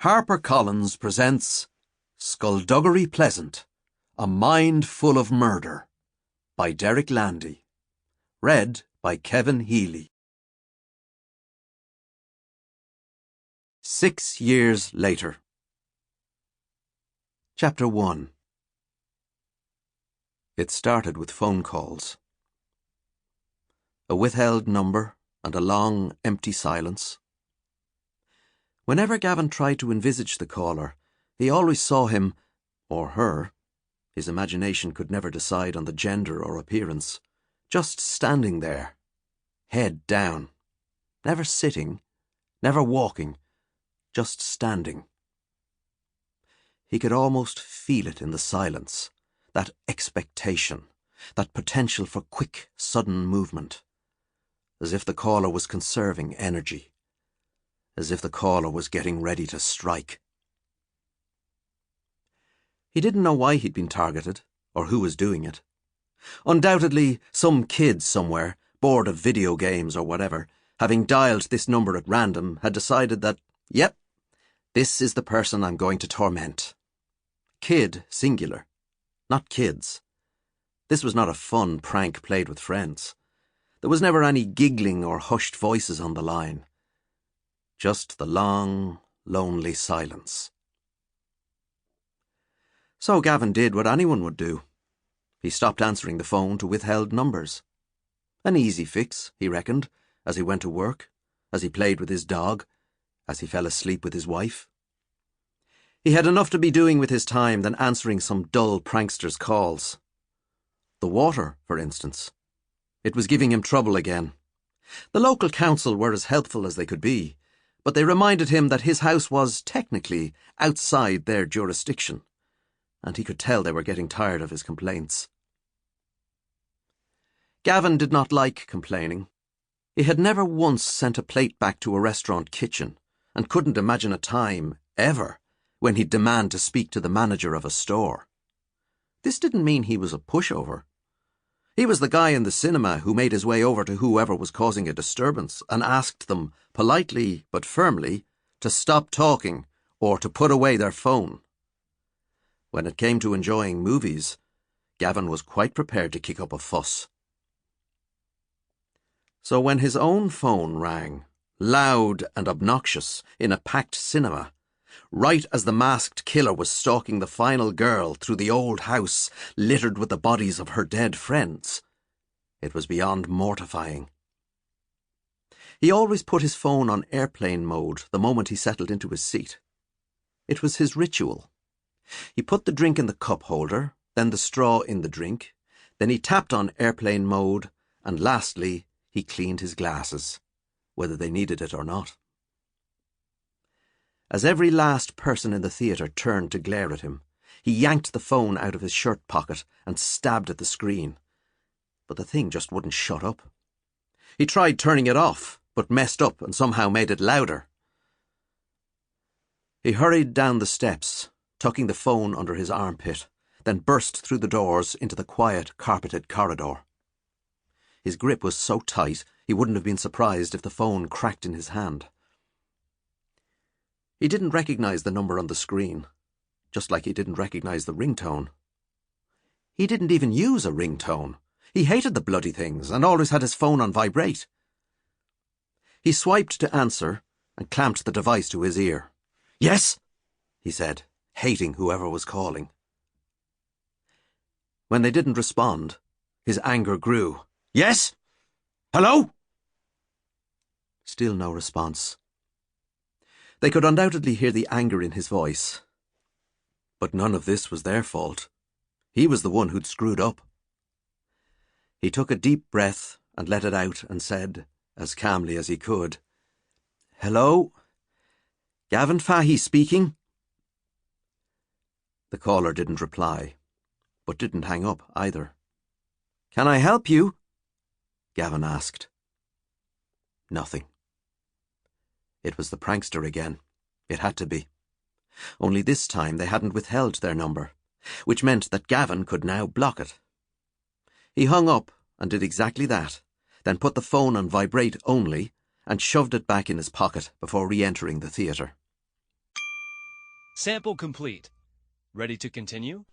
HarperCollins presents Skulduggery Pleasant, A Mind Full of Murder by Landy. Read by Hely. 6 years later. Chapter 1. It started with phone calls. A withheld number and a long, empty silence. Whenever Gavin tried to envisage the caller, he always saw him, or her, his imagination could never decide on the gender or appearance, just standing there, head down, never sitting, never walking, just standing. He could almost feel it in the silence, that expectation, that potential for quick, sudden movement, as if the caller was conserving energy, as if the caller was getting ready to strike. He didn't know why he'd been targeted, or who was doing it. Undoubtedly, some kid somewhere, bored of video games or whatever, having dialed this number at random, had decided that, yep, this is the person I'm going to torment. Kid, singular, not kids. This was not a fun prank played with friends. There was never any giggling or hushed voices on the line. Just the long, lonely silence. So Gavin did what anyone would do. He stopped answering the phone to withheld numbers. An easy fix, he reckoned, as he went to work, as he played with his dog, as he fell asleep with his wife. He had enough to be doing with his time than answering some dull prankster's calls. The water, for instance. It was giving him trouble again. The local council were as helpful as they could be, but they reminded him that his house was, technically, outside their jurisdiction, and he could tell they were getting tired of his complaints. Gavin did not like complaining. He had never once sent a plate back to a restaurant kitchen, and couldn't imagine a time, ever, when he'd demand to speak to the manager of a store. This didn't mean he was a pushover. He was the guy in the cinema who made his way over to whoever was causing a disturbance and asked them, politely but firmly, to stop talking or to put away their phone. When it came to enjoying movies, Gavin was quite prepared to kick up a fuss. So when his own phone rang, loud and obnoxious, in a packed cinema, right as the masked killer was stalking the final girl through the old house littered with the bodies of her dead friends, it was beyond mortifying. He always put his phone on airplane mode the moment he settled into his seat. It was his ritual. He put the drink in the cup holder, then the straw in the drink, then he tapped on airplane mode, and lastly, he cleaned his glasses, whether they needed it or not. As every last person in the theatre turned to glare at him, he yanked the phone out of his shirt pocket and stabbed at the screen. But the thing just wouldn't shut up. He tried turning it off, but messed up and somehow made it louder. He hurried down the steps, tucking the phone under his armpit, then burst through the doors into the quiet, carpeted corridor. His grip was so tight he wouldn't have been surprised if the phone cracked in his hand. He didn't recognize the number on the screen, just like he didn't recognize the ringtone. He didn't even use a ringtone. He hated the bloody things and always had his phone on vibrate. He swiped to answer and clamped the device to his ear. "Yes," he said, hating whoever was calling. When they didn't respond, his anger grew. "Yes? Hello?" Still no response. They could undoubtedly hear the anger in his voice. But none of this was their fault. He was the one who'd screwed up. He took a deep breath and let it out and said, as calmly as he could, "Hello? Gavin Fahey speaking." The caller didn't reply, but didn't hang up either. "Can I help you?" Gavin asked. Nothing. It was the prankster again. It had to be. Only this time they hadn't withheld their number, which meant that Gavin could now block it. He hung up and did exactly that, then put the phone on vibrate only and shoved it back in his pocket before re-entering the theatre. Sample complete. Ready to continue?